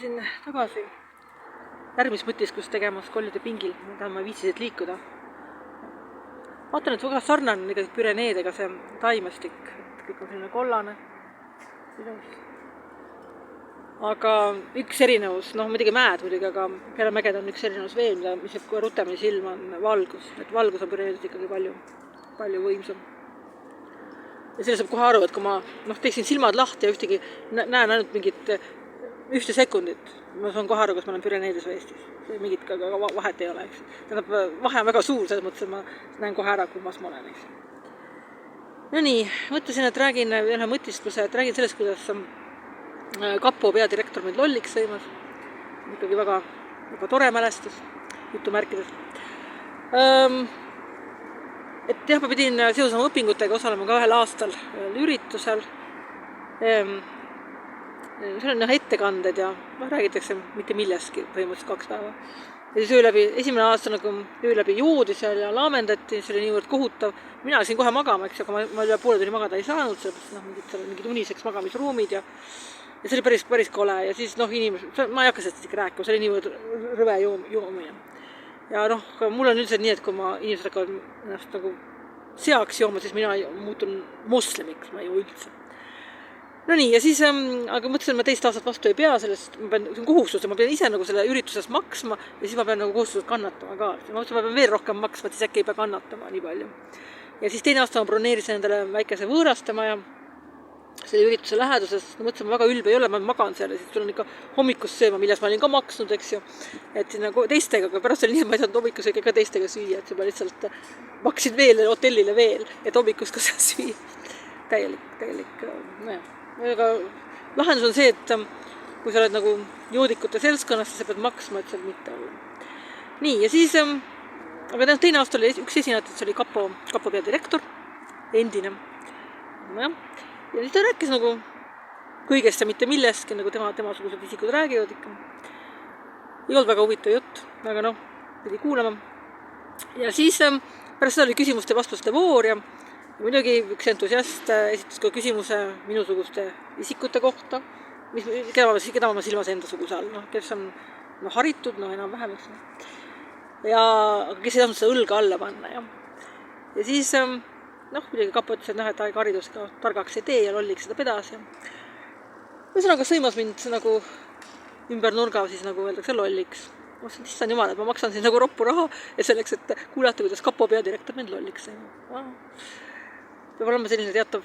siin tagasi järgmist mõtiskust tegemas kollide pingil, mida ma viitsisid liikuda. Vaatan, et väga sarnane on Püreneedega see taimestik, et kõik on selline kollane. Aga üks erinevus, muidugi mäed muidugi, aga peale mägeda on üks erinevus veel, mis jääb kohe rutemini silma, on valgus. Et valgus on Püreneedes ikkagi palju võimsam. Ja selle saab kohe aru, et kui ma teeksin silmad lahti ja ühtegi näen ainult mingit ühte sekundit, ma saan kohe aru, kas ma olen Püreneedes või Eestis. Mingit vahet ei ole, eks. Tähendab, vahe on väga suur, selles mõttes, et ma näen kohe ära, kummas ma olen, eks. No nii, mõtlesin, et räägin ühe mõtistluse, et räägin sellest, kuidas kapo peadirektor meid lolliks sõimas. Ikkagi väga tore mälestus, jutumärkides. Et jah, ma pidin seoses oma õpingutega osalema ka 1 aastal üritusel. Seal on ettekanded ja räägitakse mitte millestki põhimõtteliselt 2 päeva. Ja siis esimene aasta öö läbi joodi seal ja laamendati, see oli niivõrd kohutav. Mina läksin kohe magama, eks, aga ma üle poole tunni magada ei saanud, sellepärast mingid uniseks magamisruumid ja see oli päris kole. Ja siis inimesed, ma ei hakka sellest isegi rääkima, see oli niivõrd rõve joomine. Ja mul on üldiselt nii, et kui inimesed hakkavad ennast seaks jooma, siis mina muutun moslemiks, ma ei joo üldse. No nii, ja siis, aga mõtlesin, et ma 2 aastat vastu ei pea sellest, see on kohustus, ma pean ise selle üritusest maksma ja siis ma pean kohustused kannatama ka. Ma mõtlesin, ma pean veel rohkem maksma, et siis äkki ei pea kannatama nii palju. Ja siis 2 aasta ma broneerisin endale väikese võõrastama ja selle ürituse läheduses, mõtlesin, ma väga ülbe ei ole, ma magan seal ja siis tulen ikka hommikust sööma, milles ma olin ka maksnud, eks ju. Et sinna teistega, aga pärast oli nii, et ma ei saanud hommikusöögi ka teistega süüa, et juba lihtsalt maksin veel hotellile veel, et hommikust ka seal süüa. Täielik, aga lahendus on see, et kui sa oled joodikute seltskonnas, siis sa pead maksma, et seal mitte olla. Nii, ja siis, aga 2 aasta oli üks esinejatest, see oli kapo peadirektor, endine. Ja siis ta rääkis kõigest ja mitte millestki, temasugused isikud räägivad ikka. Ei olnud väga huvitav jutt, aga pidi kuulama. Ja siis pärast seda oli küsimuste vastuste voor ja muidugi üks entusiast esitas ka küsimuse minusuguste isikute kohta, keda ma silmas enda suguse all, kes on haritud, enam-vähem, eks. Ja kes ei saanud seda õlga alla panna. Ja siis muidugi kapo ütles, et aega haridusega targaks ei tee ja lolliks seda pedas. Ühesõnaga sõimas mind ümber nurga, siis öeldakse lolliks. Ma mõtlesin, issand jumal, et ma maksan siin roppu raha ja selleks, et kuulata, kuidas kapo peadirektor mind lolliks sõima. Peab olema selline teatav,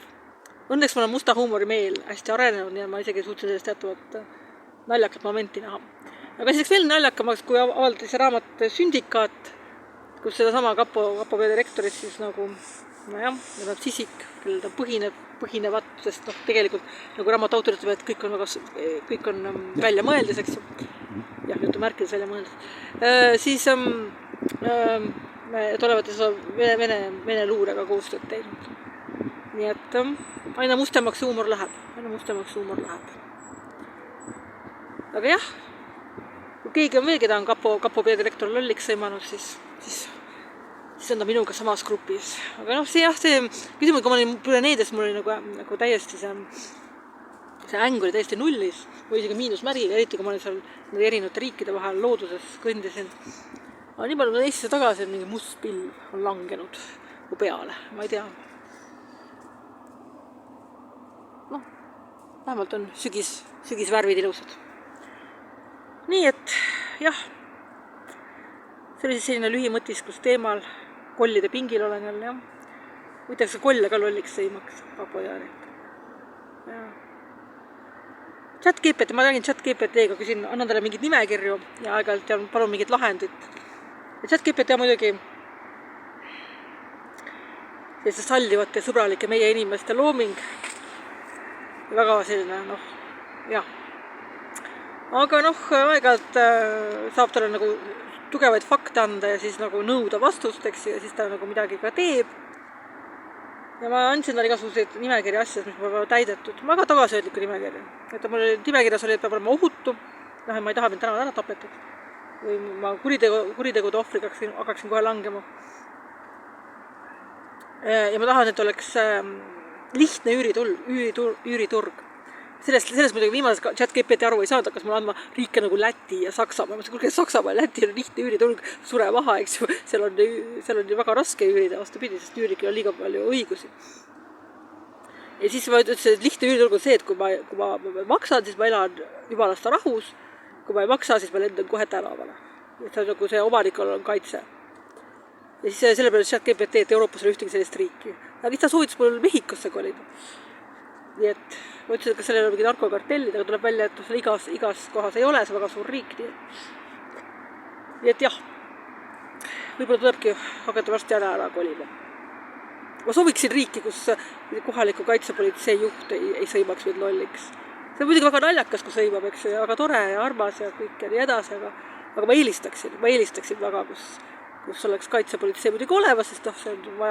õnneks ma olen musta huumori meel hästi arenenud ja ma isegi suutsin sellest teatavat naljakat momenti näha. Aga siis veel naljakamaks, kui avaldati see raamat Sündikaat, kus seda sama kapo peadirektorit siis need on sisik, kellel ta põhinevat, sest tegelikult raamat autor ütleb, et kõik on välja mõeldes, eks ju. Jah, jutumärkides välja mõeldes. Siis et olevat Vene luurega koostööd teinud. Nii et aina mustemaks huumor läheb. Aga jah, kui keegi on veel, keda on kapo peadirektor lolliks sõimanud, siis on ta minuga samas grupis. Aga see küsimus, kui ma olin Püreneedes, mul oli täiesti see äng oli täiesti nullis, või isegi miinusmäril, eriti kui ma olin seal erinevate riikide vahel looduses kõndisin. Aga nii palju Eestisse tagasi, et mingi must pilv on langenud mu peale, ma ei tea. Vähemalt on sügisvärvid ilusad. Nii et jah, see oli siis selline lühimõtisklus teemal, kollide pingil olen jälle, jah. Võitakse kolle ka lolliks sõimaks, papojaanet. ChatGPT, ma räägin ChatGPT-ga, küsin, annan talle mingit nimekirju ja aeg-ajalt ja palun mingit lahendit. Ja ChatGPT on muidugi sellise sallivate sõbralike meie inimeste looming. Väga selline, jah. Aga aeg-ajalt saab talle tugevaid fakte anda ja siis nõuda vastust, eks, ja siis ta midagi ka teeb. Ja ma andsin talle igasuguseid nimekirja asjad, mis ma täidetud. Väga tagasihoidliku nimekirja. Et mul nimekirjas oli, et peab olema ohutu. Ma ei taha mind täna ära tapetud. Või ma kuritegude ohvriga hakkaksin kohe langema. Ja ma tahan, et oleks lihtne üüriturg. sellest muidugi viimases ChatGPT aru ei saanud, kas mul andma riike nagu Läti ja Saksamaa. Ma mõtlesin, kuulge, Saksamaa ja Läti on lihtne üüriturg, sure maha, eks ju. Seal on väga raske üürida, vastupidi, sest üürikil on liiga palju õigusi. Ja siis ma ütlesin, et lihtne üüriturg on see, et kui ma maksan, siis ma elan jumalasta rahus. Kui ma ei maksa, siis ma lendan kohe tänavale. Et see on nagu see omanikul on kaitse. Ja siis selle peale ChatGPT, et Euroopas on ühtegi sellist riiki. Aga siis ta soovitas mul Mehhikosse kolida. Nii et ma ütlesin, et kas sellel on mingi narkokartellid, aga tuleb välja, et igas kohas ei ole, see väga suur riik. Nii et jah, võib-olla tulebki hakata varsti ära kolima. Ma sooviksin riiki, kus kohaliku kaitsepolitsei juht ei sõimaks meid lolliks. See on muidugi väga naljakas, kui sõimab, eks ju, väga tore ja armas ja kõik ja nii edasi, aga ma eelistaksin väga, kus oleks kaitsepolitsei muidugi olemas, sest see on vaja